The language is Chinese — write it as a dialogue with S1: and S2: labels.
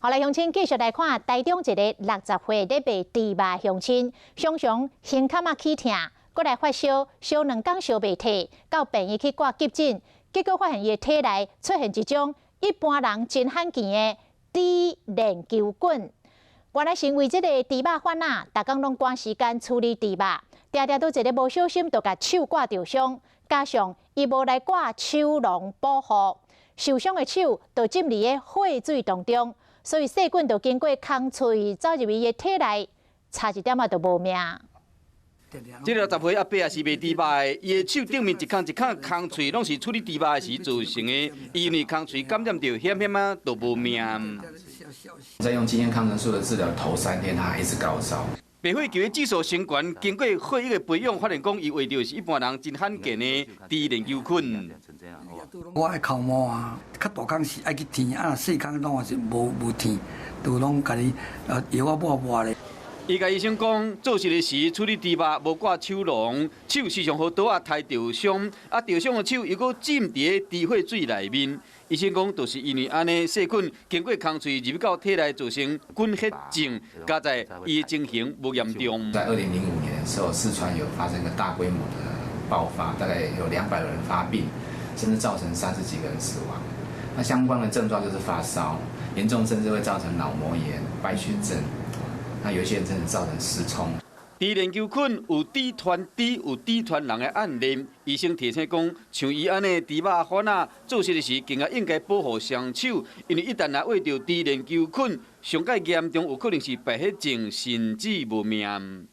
S1: 后来乡亲继续来看台中一个60岁咧卖猪肉乡亲，常常胸坎仔起痛，搁来发烧，烧2天烧袂退，到病院去挂急诊，结果发现伊体内出现一种一般人真罕见的猪链球菌。原来是因为这个猪肉贩仔，逐工拢赶时间处理猪肉，常常都一个无小心，就甲手挂着伤，加上伊无来挂手笼保护，受伤的手就浸入个血水当中。 所以细菌就经过空喙走入伊个体内，差一点仔就无命。
S2: 这60岁阿伯也是卖猪肉的，伊的手顶面一空空喙，拢是处理猪肉的时造成的，因为空喙感染到，险啊都无命。
S3: 在用经验抗生素的治疗头3天，他还是高烧。
S2: 白血球的指数升悬，经过血液的培养，发现讲伊患到是一般人真罕见的猪链球菌。
S4: 我的口毛啊，较大工是爱去剃，细工拢是无剃，就拢家己药啊抹咧。
S2: 伊甲医生讲，做事的时处理猪肉无挂手笼，手时常互刀啊刣着伤，着伤的手又搁浸伫猪血水内面。医生讲，就是因为安尼细菌经过空喙入到体内，造成菌血症，加在伊的情形无严重。
S3: 在2005年的时候，四川有发生一个大规模的爆发，大概有200个人发病，甚至造成30几个人死亡。那相关的症状就是发烧，严重甚至会造成脑膜炎、败血症。 那有些人真的造成失聪。
S2: 猪链球菌有猪传猪、有猪传人的案例，医生提醒讲，像伊安尼猪肉贩仔做事的时，更加应该保护双手，因为一旦若握到猪链球菌，上介严重有可能是败血症，甚至无命。